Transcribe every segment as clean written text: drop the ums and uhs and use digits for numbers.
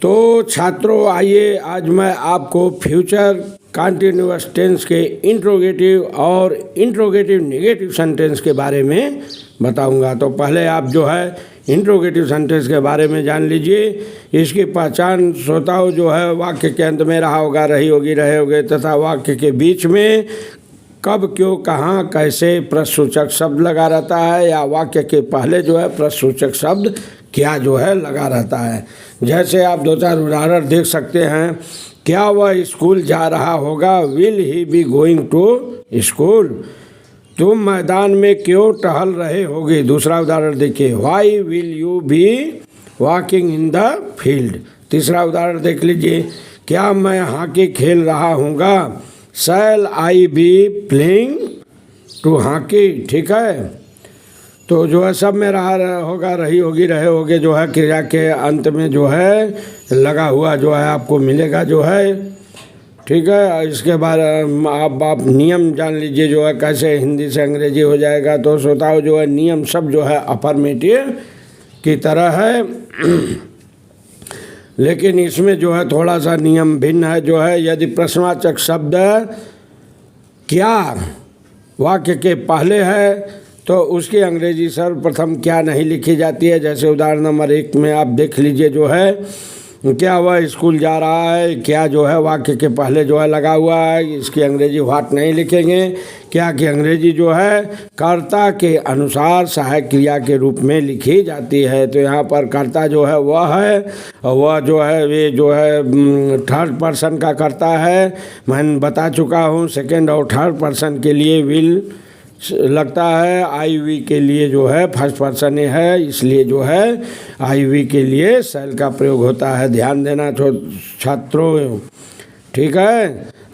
तो छात्रों, आइए आज मैं आपको फ्यूचर कंटिन्यूअस टेंस के इंट्रोगेटिव और इंट्रोगेटिव नेगेटिव सेंटेंस के बारे में बताऊंगा। तो पहले आप जो है इंट्रोगेटिव सेंटेंस के बारे में जान लीजिए। इसकी पहचान श्रोताओं जो है वाक्य के अंत में रहा होगा, रही होगी, रहे होगे तथा वाक्य के बीच में कब, क्यों, कहाँ, कैसे प्रश्नसूचक शब्द लगा रहता है या वाक्य के पहले जो है प्रश्नसूचक शब्द क्या जो है लगा रहता है। जैसे आप दो चार उदाहरण देख सकते हैं। क्या वह स्कूल जा रहा होगा? Will he be going to school. तुम मैदान में क्यों टहल रहे होगे? दूसरा उदाहरण देखिए, why will you be walking in the field. तीसरा उदाहरण देख लीजिए, क्या मैं हॉकी खेल रहा हूँगा? शैल आई बी प्लेइंग टू हॉकी। ठीक है, तो जो है सब में रहा होगा, रही होगी, रहे होगे जो है क्रिया के अंत में जो है लगा हुआ जो है आपको मिलेगा जो है। ठीक है, इसके बाद आप नियम जान लीजिए जो है कैसे हिंदी से अंग्रेजी हो जाएगा। तो श्रोताओं जो है नियम सब जो है अफर्मेटिव की तरह है, लेकिन इसमें जो है थोड़ा सा नियम भिन्न है जो है। यदि प्रश्नवाचक शब्द क्या वाक्य के पहले है तो उसकी अंग्रेजी सर्वप्रथम क्या नहीं लिखी जाती है। जैसे उदाहरण नंबर 1 में आप देख लीजिए जो है, क्या वह स्कूल जा रहा है, क्या जो है वाक्य के पहले जो है लगा हुआ है, इसकी अंग्रेजी व्हाट नहीं लिखेंगे। क्या की अंग्रेजी जो है कर्ता के अनुसार सहायक क्रिया के रूप में लिखी जाती है। तो यहाँ पर कर्ता जो है वह है, और वह जो है वे जो है थर्ड पर्सन का कर्ता है। मैं बता चुका हूँ सेकेंड और थर्ड पर्सन के लिए विल लगता है, आई वी के लिए जो है फर्स्ट पर्सन है, इसलिए जो है आई वी के लिए शैल का प्रयोग होता है। ध्यान देना छात्रों। ठीक है,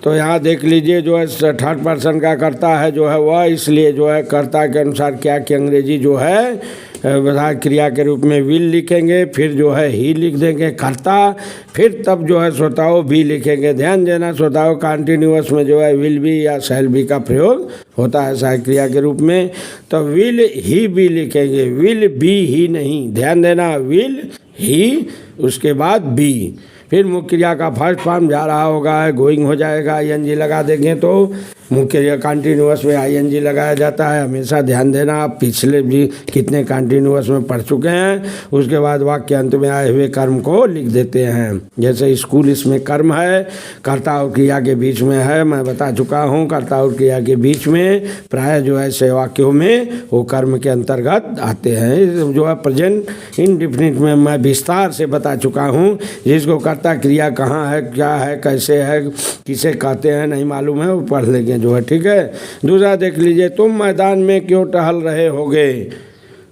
तो यहाँ देख लीजिए जो है थर्ड पर्सन का कर्ता है जो है वह, इसलिए जो है कर्ता के अनुसार क्या की अंग्रेजी जो है विधायक क्रिया के रूप में विल लिखेंगे, फिर जो है ही लिख देंगे कर्ता, फिर तब जो है श्रोताओं बी लिखेंगे। ध्यान देना श्रोताओं, कंटिन्यूअस में जो है विल बी या शैल बी का प्रयोग होता है सहायक क्रिया के रूप में। तो विल ही बी लिखेंगे, विल बी ही नहीं। ध्यान देना, विल ही उसके बाद बी, फिर मुख्य क्रिया का फर्स्ट फॉर्म जा रहा होगा है, गोइंग हो जाएगा, आईएनजी लगा देंगे तो मुख्य क्रिया कंटिन्यूअस में आईएनजी लगाया जाता है हमेशा। ध्यान देना, आप पिछले भी कितने कंटिन्यूअस में पढ़ चुके हैं। उसके बाद वाक्य अंत में आए हुए कर्म को लिख देते हैं। जैसे स्कूल, इसमें कर्म है, कर्ता और क्रिया के बीच में है, मैं बता चुका हूँ। कर्ता और क्रिया के बीच में प्राय जो है से वाक्यों में वो कर्म के अंतर्गत आते हैं। जो है प्रेजेंट इंडेफिनिट में मैं विस्तार से बता चुका हूँ। जिसको कर्ता क्रिया कहाँ है, क्या है, कैसे है, किसे कहते हैं नहीं मालूम है, वो पढ़ लेंगे जो है। ठीक है, दूसरा देख लीजिए, तुम मैदान में क्यों टहल रहे होगे?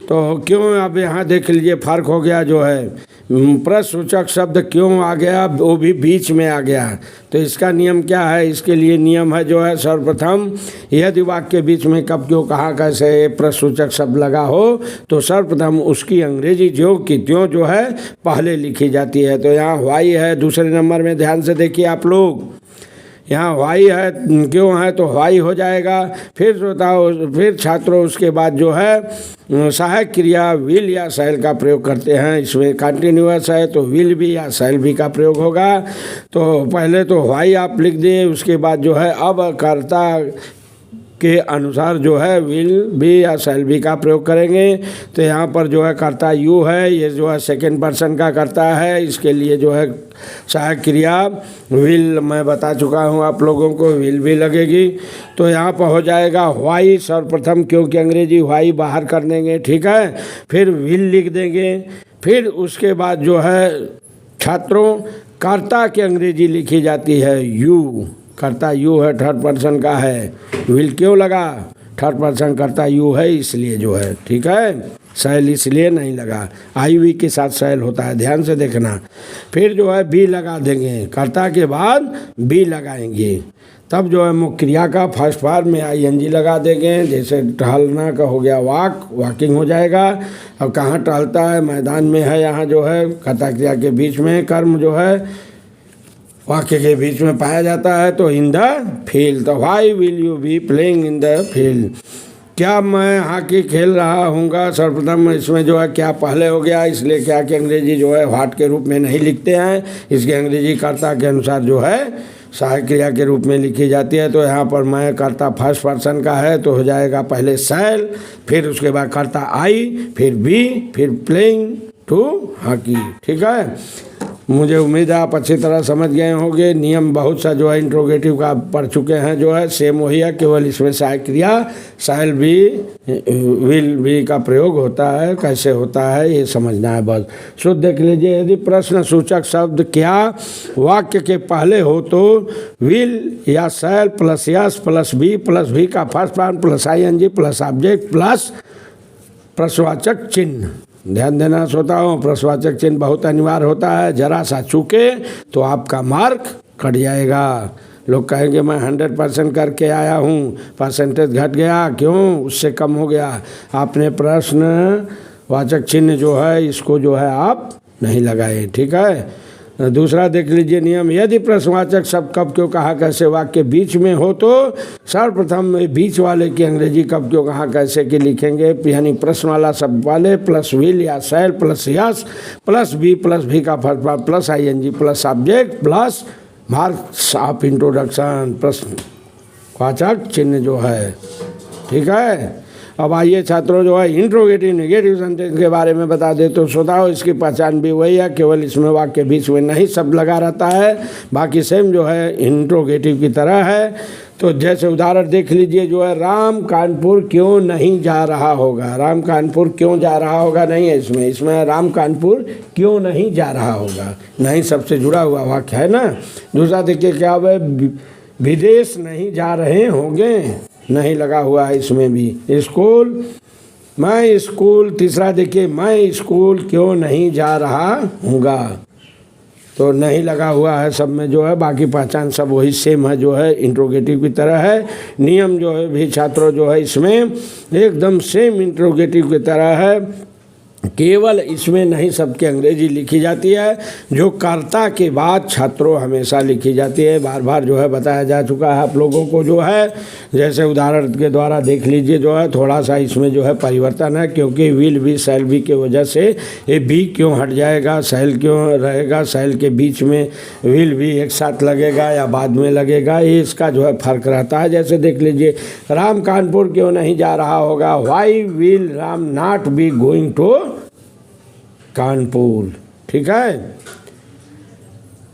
तो क्यों अब यहाँ देख लीजिए फर्क हो गया जो है, प्रश्नसूचक शब्द क्यों आ गया, वो भी बीच में आ गया। तो इसका नियम क्या है? इसके लिए नियम है जो है सर्वप्रथम, यदि वाक्य के बीच में कब, क्यों, कहाँ, कैसे प्रश्नसूचक शब्द लगा हो तो सर्वप्रथम उसकी अंग्रेजी जो की त्यों जो है पहले लिखी जाती है। तो यहाँ व्हाई है दूसरे नंबर में, ध्यान से देखिए आप लोग, यहाँ व्हाई है, क्यों है तो व्हाई हो जाएगा। फिर श्रोताओं, फिर छात्रों उसके बाद जो है सहायक क्रिया विल या शैल का प्रयोग करते हैं। इसमें कंटिन्यूअस है तो विल भी या शैल भी का प्रयोग होगा। तो पहले तो व्हाई आप लिख दिए, उसके बाद जो है अब कर्ता के अनुसार जो है विल बी या शैल बी का प्रयोग करेंगे। तो यहाँ पर जो है कर्ता यू है, ये जो है सेकेंड पर्सन का कर्ता है, इसके लिए जो है सहायक क्रिया विल मैं बता चुका हूँ आप लोगों को, विल भी लगेगी। तो यहाँ पर हो जाएगा व्हाई सर्वप्रथम, क्योंकि अंग्रेजी व्हाई बाहर कर देंगे। ठीक है, फिर विल लिख देंगे, फिर उसके बाद जो है छात्रों कर्ता की अंग्रेजी लिखी जाती है यू। कर्ता यू है, थर्ड पर्सन का है। विल क्यों लगा? थर्ड पर्सन कर्ता यू है इसलिए जो है। ठीक है, शैल इसलिए नहीं लगा, आई वी के साथ शैल होता है, ध्यान से देखना। फिर जो है बी लगा देंगे, कर्ता के बाद बी लगाएंगे, तब जो है मुख्य क्रिया का फर्स्ट फॉर्म में आईएनजी लगा देंगे। जैसे टहलना का हो गया वॉक, वॉकिंग हो जाएगा। अब कहाँ टहलता है? मैदान में है, यहाँ जो है कर्ता क्रिया के बीच में कर्म जो है वाक्य के बीच में पाया जाता है। तो इन द फील्ड, तो why will you be playing in the field. क्या मैं हॉकी खेल रहा हूँगा, सर्वप्रथम इसमें जो है क्या पहले हो गया, इसलिए क्या कि अंग्रेजी जो है व्हाट के रूप में नहीं लिखते हैं, इसकी अंग्रेजी कर्ता के अनुसार जो है सहायक क्रिया के रूप में लिखी जाती है। तो यहाँ पर मैं कर्ता फर्स्ट पर्सन का है तो हो जाएगा पहले शैल, फिर उसके बाद कर्ता आई, फिर बी, फिर प्लेइंग टू हॉकी। ठीक है, मुझे उम्मीद है आप अच्छी तरह समझ गए होंगे। नियम बहुत सा जो है इंट्रोगेटिव का पढ़ चुके हैं, जो है सेम वही है, केवल इसमें सहायक क्रिया शैल बी, विल बी का प्रयोग होता है, कैसे होता है ये समझना है बस। शुद्ध देख लीजिए, यदि प्रश्न सूचक शब्द क्या वाक्य के पहले हो तो विल या shall plus S plus be का first form plus ING plus object plus प्रश्नवाचक चिन्ह। ध्यान देना श्रोताओं, प्रश्नवाचक चिन्ह बहुत अनिवार्य होता है, जरा सा चूके तो आपका मार्क कट जाएगा। लोग कहेंगे मैं 100% करके आया हूँ, परसेंटेज घट गया, क्यों, उससे कम हो गया। आपने प्रश्नवाचक चिन्ह जो है इसको जो है आप नहीं लगाए। ठीक है, दूसरा देख लीजिए नियम, यदि प्रश्नवाचक शब्द कब क्यों कहा कैसे वाक्य बीच में हो तो सर्वप्रथम बीच वाले की अंग्रेजी कब क्यों कहा कैसे की लिखेंगे, यानी प्रश्न वाला शब्द वाले प्लस विल या shall plus S plus be का first form plus ING plus object plus marks of introduction प्रश्नवाचक चिन्ह जो है। ठीक है, अब आइए छात्रों जो है इंट्रोगेटिव नेगेटिव सेंटेंस के बारे में बता दे तो श्रोताओं इसकी पहचान भी वही है, केवल इसमें वाक्य बीच में नहीं शब्द लगा रहता है, बाकी सेम जो है इंट्रोगेटिव की तरह है। तो जैसे उदाहरण देख लीजिए, जो है राम कानपुर क्यों नहीं जा रहा होगा, राम कानपुर क्यों जा रहा होगा नहीं है इसमें राम कानपुर क्यों नहीं जा रहा होगा, नहीं सबसे जुड़ा हुआ वाक्य है ना। दूसरा देखिए क्या है, विदेश नहीं जा रहे होंगे, नहीं लगा हुआ है इसमें भी। स्कूल, मैं स्कूल, तीसरा देखिए मैं स्कूल क्यों नहीं जा रहा हूँगा, तो नहीं लगा हुआ है सब में जो है, बाकी पहचान सब वही सेम है, जो है इंट्रोगेटिव की तरह है। नियम जो है भी छात्रों जो है इसमें एकदम सेम इंट्रोगेटिव की तरह है, केवल इसमें नहीं सबकी अंग्रेजी लिखी जाती है, जो कर्ता के बाद छात्रों हमेशा लिखी जाती है। बार बार जो है बताया जा चुका है आप लोगों को जो है, जैसे उदाहरण के द्वारा देख लीजिए, जो है थोड़ा सा इसमें जो है परिवर्तन है, क्योंकि विल बी शैल बी की वजह से ये बी क्यों हट जाएगा, शैल क्यों रहेगा, शैल के बीच में विल भी एक साथ लगेगा या बाद में लगेगा, ये इसका जो है फर्क रहता है। जैसे देख लीजिए, राम कानपुर क्यों नहीं जा रहा होगा, why will Ram not be going to Kanpur. ठीक है,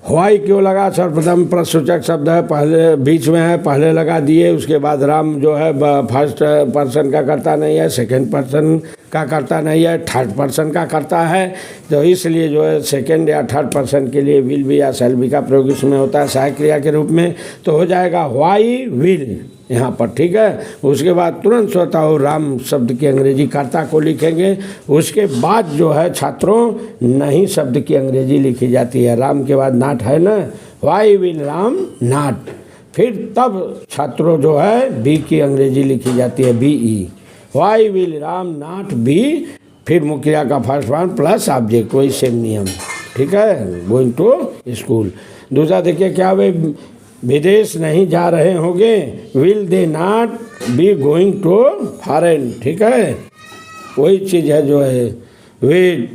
वाई क्यों लगा, सर्वप्रथम प्रश्नसूचक शब्द है, पहले बीच में है, पहले लगा दिए, उसके बाद राम जो है फर्स्ट पर्सन का करता नहीं है, सेकंड पर्सन का करता नहीं है, थर्ड पर्सन का करता है, तो इसलिए जो है सेकंड या थर्ड पर्सन के लिए विल बी या शैल बी का प्रयोग इसमें होता है सहायक क्रिया के रूप में। तो हो जाएगा वाई विल यहाँ पर। ठीक है, उसके बाद तुरंत श्रोताओं राम शब्द की अंग्रेजी कर्ता को लिखेंगे, उसके बाद जो है छात्रों नहीं शब्द की अंग्रेजी लिखी जाती है, राम के बाद नाट है ना, वाई विल राम नाट, फिर तब छात्रों जो है बी की अंग्रेजी लिखी जाती है, BE, why will Ram not be, फिर मुखिया का फर्स्ट फॉर्म प्लस ऑब्जेक्ट, वही सेम नियम। ठीक है, गोइंग टू स्कूल। दूसरा देखिए क्या वे विदेश नहीं जा रहे होंगे, will they not be going to foreign. ठीक है, वही चीज़ है जो है, वे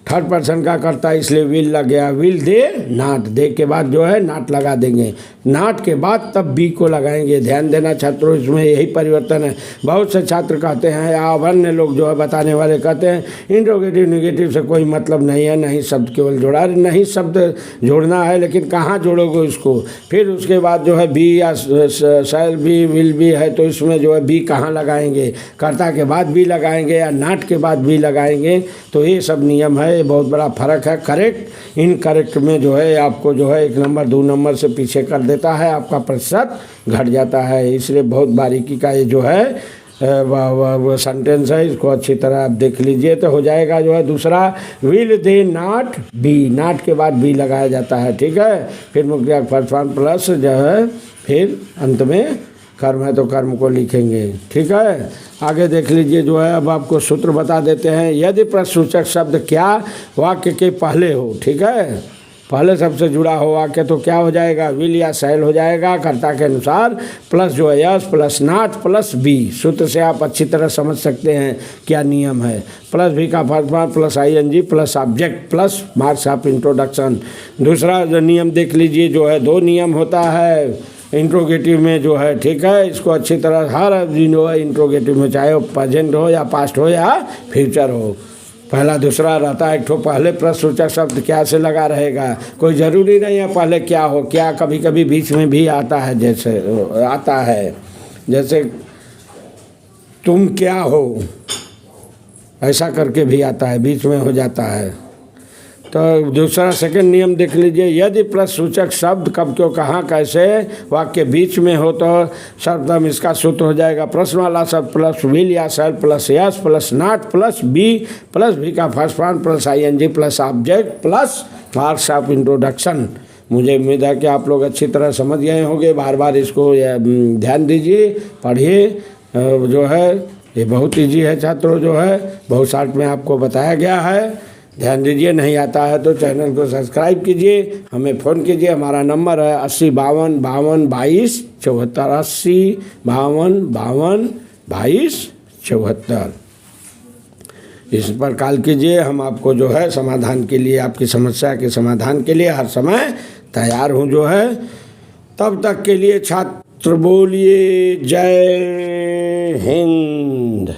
थर्ड पर्सन का करता है इसलिए विल लग गया, विल दे नॉट, दे के बाद जो है नॉट लगा देंगे, नॉट के बाद तब बी को लगाएंगे। ध्यान देना छात्रों, इसमें यही परिवर्तन है। बहुत से छात्र कहते हैं या अन्य लोग जो है बताने वाले कहते हैं इंट्रोगेटिव नेगेटिव से कोई मतलब नहीं है, नहीं शब्द केवल जोड़ा, नहीं शब्द जोड़ना है, लेकिन कहाँ जोड़ोगे उसको, फिर उसके बाद जो है बी या शैल बी विल बी है तो इसमें जो है बी कहाँ लगाएंगे, कर्ता के बाद बी लगाएंगे या नॉट के बाद बी लगाएंगे, तो ये सब नियम है, बहुत बड़ा फर्क है। करेक्ट इनकरेक्ट में जो है आपको जो है 1 नंबर 2 नंबर से पीछे कर देता है, आपका प्रतिशत घट जाता है, इसलिए बहुत बारीकी का ये जो है वो सेंटेंस है, इसको अच्छी तरह आप देख लीजिए तो हो जाएगा। जो है दूसरा, will they not B, not के बाद बी लगाया जाता है। ठीक है, फिर मुख्य फर्स्ट फॉर्म प्लस जो है, फिर अंत में कर्म है तो कर्म को लिखेंगे। ठीक है, आगे देख लीजिए, जो है अब आपको सूत्र बता देते हैं। यदि प्रश्नसूचक शब्द क्या वाक्य के पहले हो, ठीक है, पहले शब्द से जुड़ा हो वाक्य तो क्या हो जाएगा, विल या शैल हो जाएगा कर्ता के अनुसार, प्लस जो है yes plus not plus be. सूत्र से आप अच्छी तरह समझ सकते हैं क्या नियम है। प्लस भी का first form plus ING plus object plus marks of introduction. दूसरा जो नियम देख लीजिए, जो है 2 नियम होता है इंट्रोगेटिव में जो है, ठीक है। इसको अच्छी तरह हर दिन जो है इंट्रोगेटिव में, चाहे वो प्रेजेंट हो या पास्ट हो या फ्यूचर हो, पहला दूसरा रहता है। एक ठो पहले प्रश्नसूचक शब्द क्या से लगा रहेगा, कोई ज़रूरी नहीं है पहले क्या हो, क्या कभी कभी बीच में भी आता है, जैसे आता है जैसे तुम क्या हो, ऐसा करके भी आता है, बीच में हो जाता है। तो दूसरा सेकंड नियम देख लीजिए, यदि प्रश्नसूचक शब्द कब क्यों कहाँ कैसे वाक्य बीच में हो तो सर्वप्रथम इसका सूत्र हो जाएगा प्रश्न वाला शब्द प्लस विल या shall plus S plus not plus be का first form plus ING plus object plus marks of introduction. मुझे उम्मीद है कि आप लोग अच्छी तरह समझ गए होंगे। बार बार इसको ध्यान दीजिए, पढ़िए। जो है ये बहुत ईजी है छात्रों, जो है बहुत शॉर्ट में आपको बताया गया है। ध्यान दीजिए, नहीं आता है तो चैनल को सब्सक्राइब कीजिए, हमें फ़ोन कीजिए। हमारा नंबर है 80 52 52 22 74, 80 52 52 22 74। इस पर कॉल कीजिए, हम आपको जो है समाधान के लिए, आपकी समस्या के समाधान के लिए हर समय तैयार हूँ जो है। तब तक के लिए छात्र बोलिए जय हिंद।